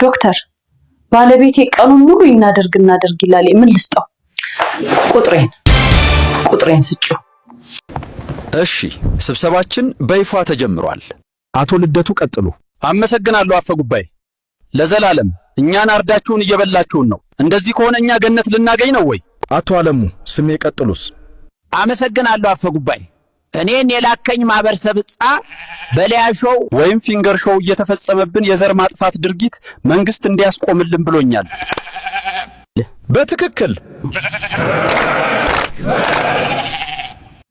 ዶክተር ባለቤቴ ቀኑን ሙሉ እናደርግ ይላል። ምን ልስጠው? ቁጥሬን ስጪው። እሺ፣ ስብሰባችን በይፋ ተጀምሯል። አቶ ልደቱ ቀጥሉ። አመሰግናለሁ አፈ ጉባኤ። ለዘላለም እኛን አርዳችሁን እየበላችሁን ነው። እንደዚህ ከሆነ እኛ ገነት ልናገኝ ነው ወይ? አቶ አለሙ ስሜ ቀጥሉስ። አመሰግናለሁ አፈ ጉባኤ። እኔን የላከኝ ማህበረሰብ በሊያሾው ወይም ፊንገር ሾው እየተፈጸመብን የዘር ማጥፋት ድርጊት መንግስት እንዲያስቆምልን ብሎኛል። በትክክል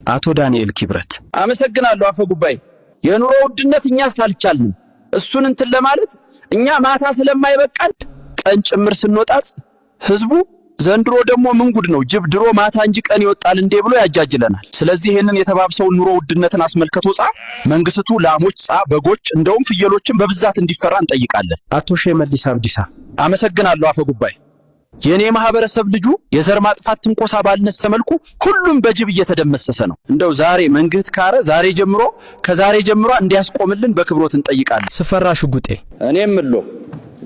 አቶ ዳንኤል ኪብረት። አመሰግናለሁ አፈ ጉባኤ። የኑሮ ውድነት እኛስ አልቻልንም። እሱን እንትን ለማለት እኛ ማታ ስለማይበቃን ቀን ጭምር ስንወጣጽ ህዝቡ ዘንድሮ ደግሞ ምን ጉድ ነው? ጅብ ድሮ ማታ እንጂ ቀን ይወጣል እንዴ ብሎ ያጃጅለናል። ስለዚህ ይሄንን የተባብሰው ኑሮ ውድነትን አስመልክቶ መንግስቱ ላሞች፣ በጎች እንደውም ፍየሎችን በብዛት እንዲፈራ እንጠይቃለን። አቶ ሸመልስ አብዲሳ። አመሰግናለሁ አፈ ጉባኤ። የኔ ማህበረሰብ ልጁ የዘር ማጥፋት ትንኮሳ ባልነሰ መልኩ ሁሉም በጅብ እየተደመሰሰ ነው። እንደው ዛሬ መንግስት ካረ ከዛሬ ጀምሮ እንዲያስቆምልን በክብሮት እንጠይቃለን። ስፈራ ሽጉጤ። እኔም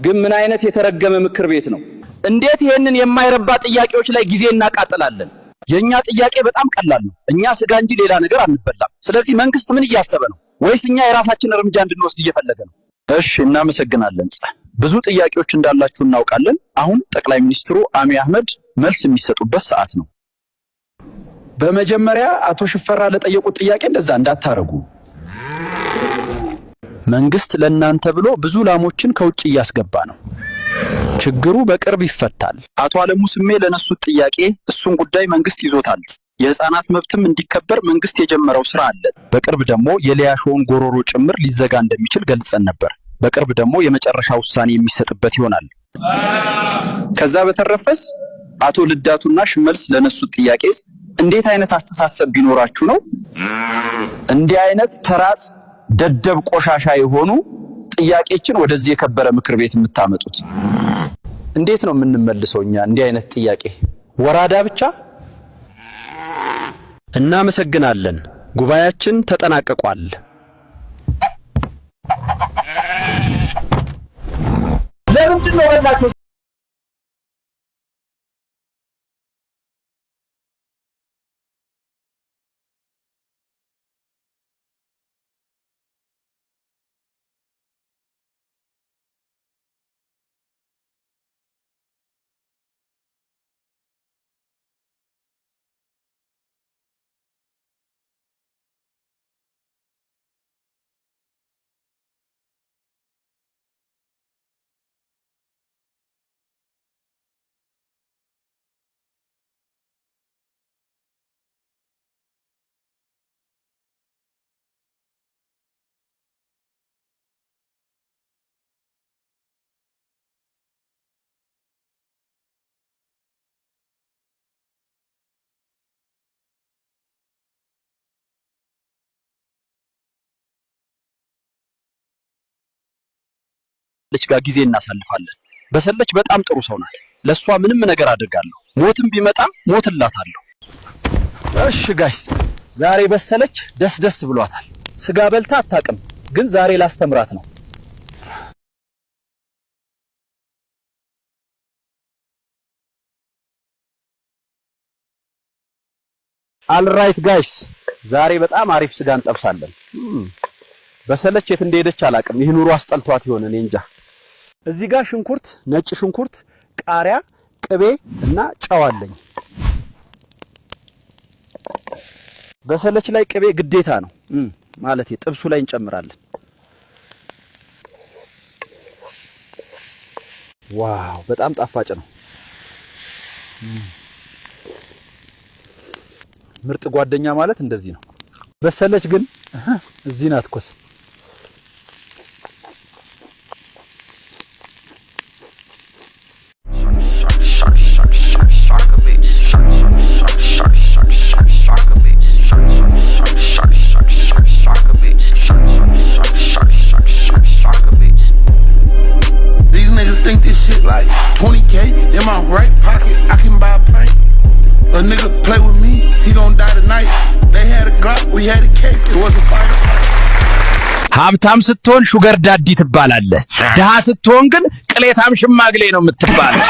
ግን ምን አይነት የተረገመ ምክር ቤት ነው? እንዴት ይሄንን የማይረባ ጥያቄዎች ላይ ጊዜ እናቃጥላለን? የኛ ጥያቄ በጣም ቀላል ነው። እኛ ስጋ እንጂ ሌላ ነገር አንበላም። ስለዚህ መንግስት ምን እያሰበ ነው? ወይስ እኛ የራሳችን እርምጃ እንድንወስድ እየፈለገ ነው? እሺ፣ እናመሰግናለን። ብዙ ጥያቄዎች እንዳላችሁ እናውቃለን። አሁን ጠቅላይ ሚኒስትሩ አብይ አህመድ መልስ የሚሰጡበት ሰዓት ነው። በመጀመሪያ አቶ ሽፈራ ለጠየቁት ጥያቄ እንደዛ እንዳታረጉ። መንግስት ለእናንተ ብሎ ብዙ ላሞችን ከውጭ እያስገባ ነው። ችግሩ በቅርብ ይፈታል። አቶ አለሙ ስሜ ለነሱት ጥያቄ እሱን ጉዳይ መንግስት ይዞታል። የህፃናት መብትም እንዲከበር መንግስት የጀመረው ስራ አለ። በቅርብ ደግሞ የሊያሾውን ጎሮሮ ጭምር ሊዘጋ እንደሚችል ገልጸን ነበር። በቅርብ ደግሞ የመጨረሻ ውሳኔ የሚሰጥበት ይሆናል። ከዛ በተረፈስ አቶ ልዳቱና ሽመልስ ለነሱት ጥያቄ እንዴት አይነት አስተሳሰብ ቢኖራችሁ ነው እንዲህ አይነት ተራጽ ደደብ ቆሻሻ የሆኑ ጥያቄችን ወደዚህ የከበረ ምክር ቤት የምታመጡት? እንዴት ነው የምንመልሰው እኛ እንዲህ አይነት ጥያቄ? ወራዳ ብቻ። እናመሰግናለን። ጉባኤያችን ተጠናቀቋል። ለምንድን ነው በላችሁ ልጅ ጋር ጊዜ እናሳልፋለን። በሰለች በጣም ጥሩ ሰው ናት። ለሷ ምንም ነገር አድርጋለሁ። ሞትም ቢመጣ ሞትላታለሁ። እሺ ጋይስ፣ ዛሬ በሰለች ደስ ብሏታል። ስጋ በልታ አታውቅም፣ ግን ዛሬ ላስተምራት ነው። አልራይት ጋይስ፣ ዛሬ በጣም አሪፍ ስጋ እንጠብሳለን። በሰለች የት እንደሄደች አላውቅም። ይህ ኑሮ አስጠልቷት ይሆን እኔ እንጃ። እዚህ ጋር ሽንኩርት፣ ነጭ ሽንኩርት፣ ቃሪያ፣ ቅቤ እና ጨው አለኝ። በሰለች ላይ ቅቤ ግዴታ ነው ማለት ጥብሱ ላይ እንጨምራለን። ዋው በጣም ጣፋጭ ነው። ምርጥ ጓደኛ ማለት እንደዚህ ነው። በሰለች ግን እዚህ ናት ኮስ። These niggas think this shit like 20K in my right pocket. I can buy a pint. A nigga play with me, he gon' die tonight. They had a Glock, we had a cake. It was a fight. ሀብታም ስትሆን ሹገር ዳዲ ትባላለህ። ድሃ ስትሆን ግን ቅሌታም ሽማግሌ ነው የምትባለው።